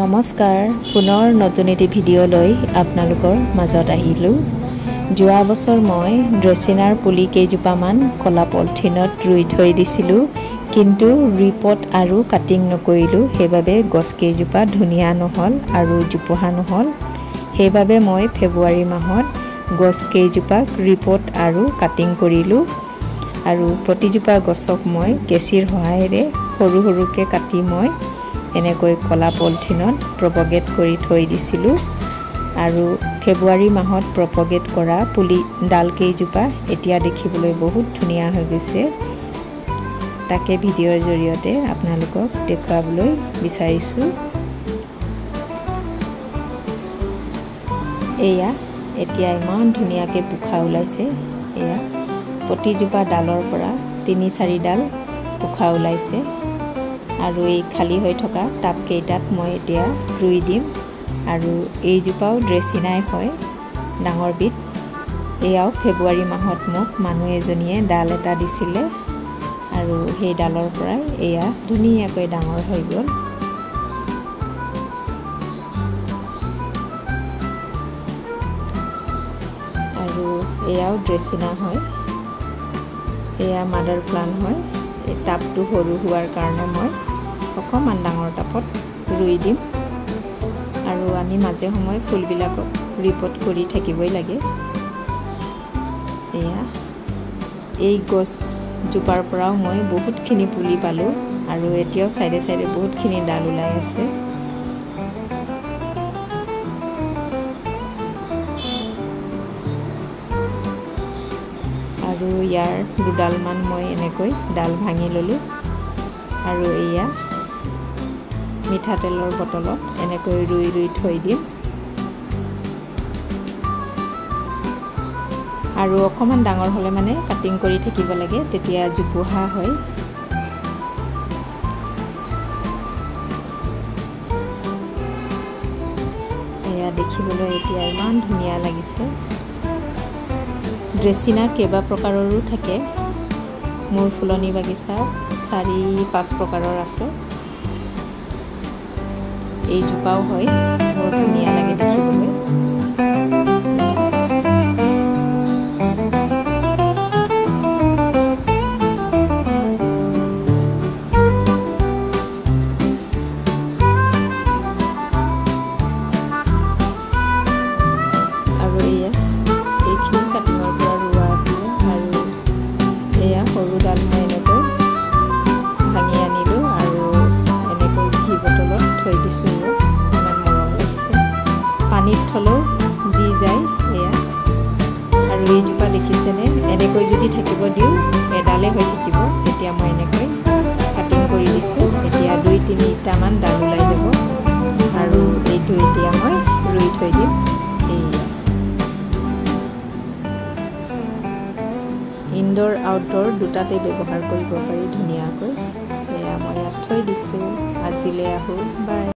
নমস্কাৰ পুনৰ নতুন এটি ভিডিঅ' লৈ আপোনালোকৰ মাজত আহিলোঁ। যোৱা বছৰ মই ড্ৰেছিনাৰ পুলি কেইজোপামান কলা পলিথিনত ৰুই থৈ দিছিলোঁ, কিন্তু ৰিপট আৰু কাটিং নকৰিলোঁ। সেইবাবে গছ কেইজোপা ধুনীয়া নহ'ল আৰু জোপোহা নহ'ল। সেইবাবে মই ফেব্ৰুৱাৰী মাহত গছ কেইজোপাক ৰিপট আৰু কাটিং কৰিলোঁ আৰু প্ৰতিজোপা গছক মই কেঁচিৰ সহায়েৰে সৰু সৰুকৈ কাটি মই এনেকৈ কলা পলিথিনত প্ৰপগেট কৰি থৈ দিছিলোঁ আৰু ফেব্ৰুৱাৰী মাহত প্ৰপগেট কৰা পুলি ডাল কেইজোপা এতিয়া দেখিবলৈ বহুত ধুনীয়া হৈ গৈছে। তাকে ভিডিঅ'ৰ জৰিয়তে আপোনালোকক দেখুৱাবলৈ বিচাৰিছোঁ। এয়া এতিয়া ইমান ধুনীয়াকৈ পোখা ওলাইছে। এয়া প্ৰতিজোপা ডালৰ পৰা ৩-৪ ডাল পোখা ওলাইছে আৰু এই খালী হৈ থকা টাবকেইটাত মই এতিয়া ৰুই দিম আৰু এইজোপাও ড্ৰেছিনাই হয়, ডাঙৰ বিধ। এয়াও ফেব্ৰুৱাৰী মাহত মোক মানুহ এজনীয়ে ডাল এটা দিছিলে আৰু সেই ডালৰ পৰাই এয়া ধুনীয়াকৈ ডাঙৰ হৈ গ'ল। আৰু এয়াও ড্ৰেছিনা হয়, এয়া মাদাৰ প্লান্ট হয়। এই টাবটো সৰু হোৱাৰ কাৰণে মই অকণমান ডাঙৰ টাবত ৰুই দিম আৰু আমি মাজে সময়ে ফুলবিলাকক ৰিপট কৰি থাকিবই লাগে। এয়া এই গছজোপাৰ পৰাও মই বহুতখিনি পুলি পালোঁ আৰু এতিয়াও চাইডে চাইডে বহুতখিনি ডাল ওলাই আছে। আৰু ইয়াৰ দুডালমান মই এনেকৈ ডাল ভাঙি ল'লোঁ আৰু এয়া মিঠাতেলৰ বটলত এনেকৈ ৰুই ৰুই থৈ দিম আৰু অকণমান ডাঙৰ হ'লে মানে কাটিং কৰি থাকিব লাগে, তেতিয়া জোপোহা হয়। এয়া দেখিবলৈ এতিয়া ইমান ধুনীয়া লাগিছে। ড্ৰেছিনা কেইবা প্ৰকাৰৰো থাকে। মোৰ ফুলনি বাগিচা 4-5 প্ৰকাৰৰ আছে। এইজোপাও হয়, বৰ ধুনীয়া লাগে দেখিবলৈ। আৰু এয়া এইখিনি কাটিঙৰ পৰা ৰোৱা আছিলে আৰু এয়া সৰু ডাল মই এনেকৈ ভাঙি আনিলোঁ আৰু এনেকৈ ঘি বটলত থৈ দিছোঁ। ইমান মৰম লাগিছে, পানীত থলেও যি যায়। এয়া আৰু এইজোপা দেখিছেনে, এনেকৈ যদি থাকিব দিওঁ এডালে হৈ থাকিব। এতিয়া মই এনেকৈ কাটিং কৰি দিছোঁ, এতিয়া 2-3টামান ডাল ওলাই যাব আৰু এইটো এতিয়া মই ৰুই থৈ দিম। ইনডোৰ আউটডোৰ দুটাতে ব্যৱহাৰ কৰিব পাৰি ধুনীয়াকৈ। এয়া মই ইয়াত থৈ দিছোঁ। আজিলৈ আহোঁ, বাই।